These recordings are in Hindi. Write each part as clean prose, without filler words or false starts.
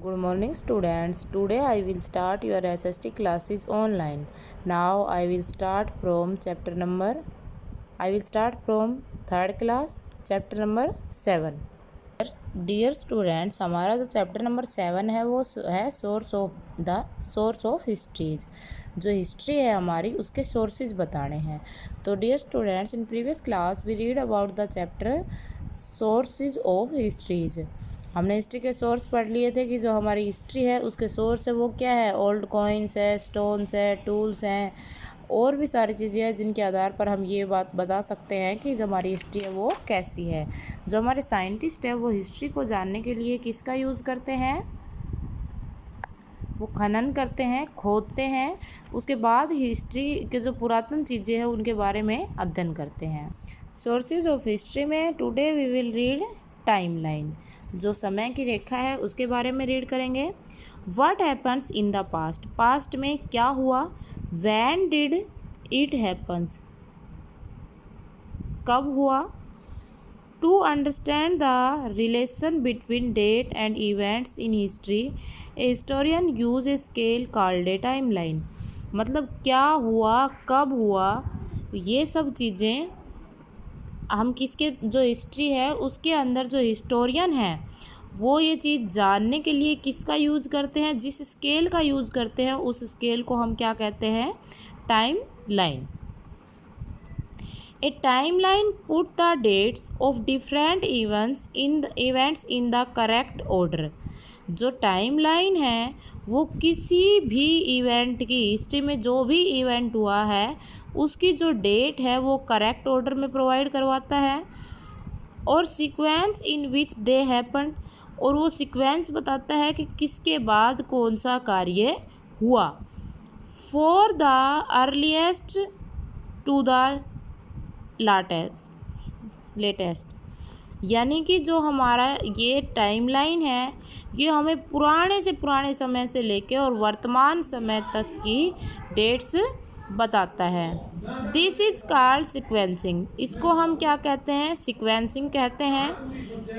Good morning students. Today I will start your SST classes online. Now I will start from third class chapter number 7. Dear students, हमारा जो चैप्टर नंबर 7 है वो है सोर्स ऑफ हिस्ट्रीज। जो हिस्ट्री है हमारी उसके सोर्सेज बताने हैं। तो dear students, in previous class we read about the chapter sources of histories. हमने हिस्ट्री के सोर्स पढ़ लिए थे कि जो हमारी हिस्ट्री है उसके सोर्स है वो क्या है। ओल्ड कॉइन्स है, स्टोन्स है, टूल्स हैं और भी सारी चीज़ें हैं जिनके आधार पर हम ये बात बता सकते हैं कि जो हमारी हिस्ट्री है वो कैसी है। जो हमारे साइंटिस्ट है वो हिस्ट्री को जानने के लिए किसका यूज़ करते हैं, वो खनन करते हैं, खोदते हैं, उसके बाद हिस्ट्री के जो पुरातन चीज़ें हैं उनके बारे में अध्ययन करते हैं। सोर्सेज ऑफ हिस्ट्री में today we will read timeline. जो समय की रेखा है उसके बारे में रीड करेंगे। What happens in the past, past में क्या हुआ। व्हेन डिड इट हैपन्स, कब हुआ। To understand the relation between date and events in history a historian use a scale called a timeline. मतलब क्या हुआ, कब हुआ, ये सब चीज़ें हम किसके, जो हिस्ट्री है उसके अंदर जो हिस्टोरियन है वो ये चीज़ जानने के लिए किसका यूज़ करते हैं, जिस स्केल का यूज़ करते हैं उस स्केल को हम क्या कहते हैं, time line. A time line put the dates of different events in the correct order. जो टाइम लाइन है वो किसी भी इवेंट की, हिस्ट्री में जो भी इवेंट हुआ है उसकी जो डेट है वो करेक्ट ऑर्डर में प्रोवाइड करवाता है। और sequence in which they happen, और वो सीक्वेंस बताता है कि किसके बाद कौन सा कार्य हुआ। For the earliest to the latest, यानी कि जो हमारा ये टाइमलाइन है ये हमें पुराने से पुराने समय से लेके और वर्तमान समय तक की डेट्स बताता है। This is called sequencing. इसको हम क्या कहते हैं, सिक्वेंसिंग कहते हैं।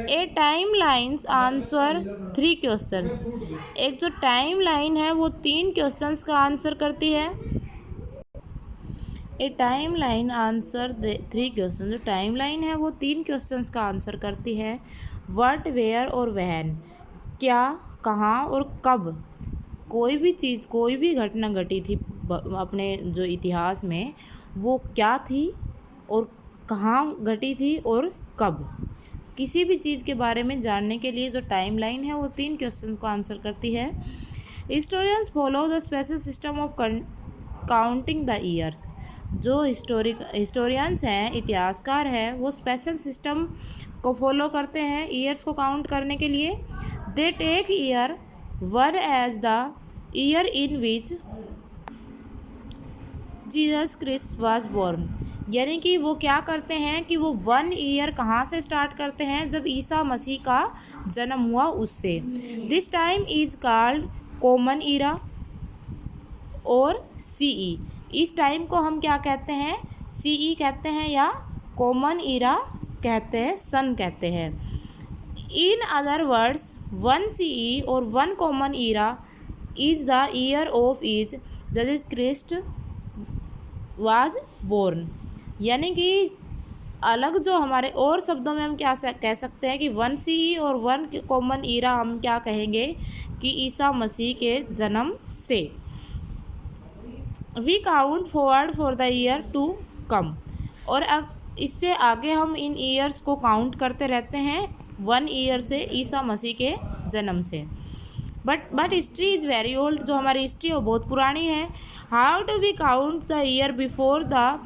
ए टाइम लाइन्स आंसर 3 क्वेश्चंस। एक जो टाइम लाइन है वो 3 क्वेश्चंस का आंसर करती है। ए टाइम लाइन आंसर 3 क्वेश्चन। जो टाइम लाइन है वो 3 क्वेश्चंस का आंसर करती है। व्हाट, वेयर और व्हेन, क्या, कहाँ और कब। कोई भी चीज़, कोई भी घटना घटी थी अपने जो इतिहास में, वो क्या थी और कहाँ घटी थी और कब। किसी भी चीज़ के बारे में जानने के लिए जो टाइम लाइन है वो 3 क्वेश्चंस को आंसर करती है। Historians follow the special system of counting the years. जो हिस्टोरियंस हैं, इतिहासकार हैं, वो स्पेशल सिस्टम को फॉलो करते हैं ईयर्स को काउंट करने के लिए। They take year 1 as the year in which Jesus Christ was born. यानी कि वो क्या करते हैं कि वो 1 ईयर कहाँ से स्टार्ट करते हैं, जब ईसा मसीह का जन्म हुआ उससे। This time is called common era और सीई। इस टाइम को हम क्या कहते हैं, सीई कहते हैं या कॉमन ईरा कहते हैं, सन कहते हैं। इन अदर वर्ड्स 1 सीई और 1 common era is the year of is Jesus Christ was born. यानी कि अलग जो हमारे और शब्दों में हम क्या कह सकते हैं कि 1 सीई और 1 कॉमन ईरा हम क्या कहेंगे कि ईसा मसीह के जन्म से। We count forward for the year to come, और इससे आगे हम इन ईयर्स को काउंट करते रहते हैं 1 ईयर से, ईसा मसीह के जन्म से। But history is very old. जो हमारी हिस्ट्री है वो बहुत पुरानी है। How do we count the year before the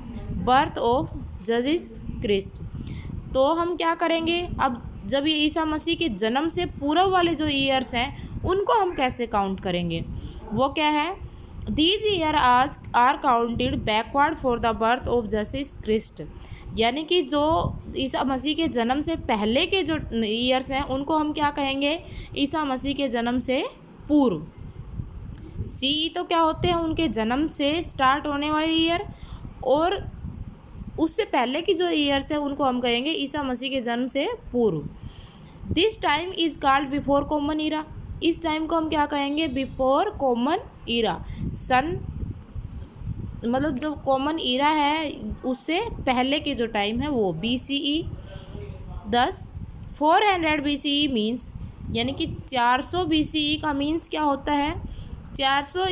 birth of Jesus Christ. तो हम क्या करेंगे, अब जब ये ईसा मसीह के जन्म से पूर्व वाले जो ईयर्स हैं उनको हम कैसे काउंट करेंगे, वो क्या है। These year are counted backward for the birth of Jesus Christ. यानी कि जो ईसा मसीह के जन्म से पहले के जो ईयर्स हैं उनको हम क्या कहेंगे, ईसा मसीह के जन्म से पूर्व। सी तो क्या होते हैं, उनके जन्म से स्टार्ट होने वाले ईयर, और उससे पहले की जो ईयर्स है उनको हम कहेंगे ईसा मसीह के जन्म से पूर्व। This time is called before common era. इस टाइम को हम क्या कहेंगे, बिफोर कॉमन ईरा। सन मतलब जो कॉमन ईरा है उससे पहले के जो टाइम है वो BCE। 400 BCE मीन्स, यानी कि 400 BCE का मीन्स क्या होता है, 400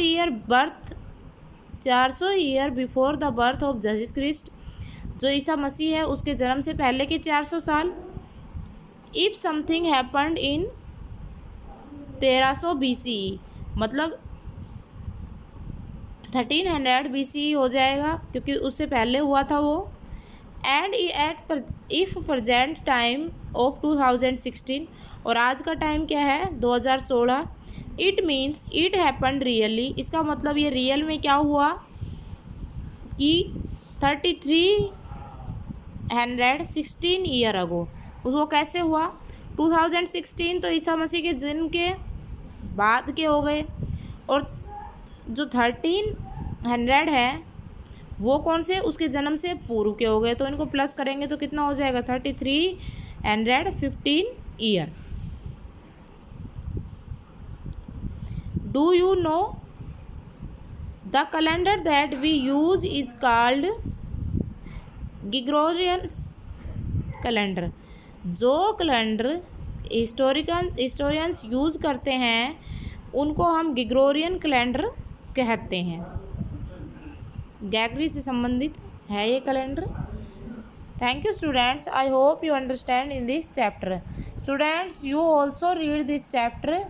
year before the birth of Jesus Christ, जो ईसा मसीह है उसके जन्म से पहले के 400 साल। If something happened in 1300 BCE, मतलब 1300 BCE हो जाएगा क्योंकि उससे पहले हुआ था वो। And at if present time of 2016, और आज का टाइम क्या है 2016। It means it happened really, इसका मतलब ये रियल में क्या हुआ कि 3316 ईयर अगो। वो कैसे हुआ, 2016 तो ईसा मसीह के जन्म के बाद के हो गए, और जो 1300 है वो कौन से, उसके जन्म से पूर्व के हो गए। तो इनको प्लस करेंगे तो कितना हो जाएगा, 3315 year. Do you know the calendar that we use is called Gregorian calendar. जो कैलेंडर हिस्टोरियंस यूज़ करते हैं उनको हम ग्रेगोरियन कैलेंडर कहते हैं। गैगरी से संबंधित है ये calendar. Thank you students, I hope you understand in this chapter. Students, you also read this chapter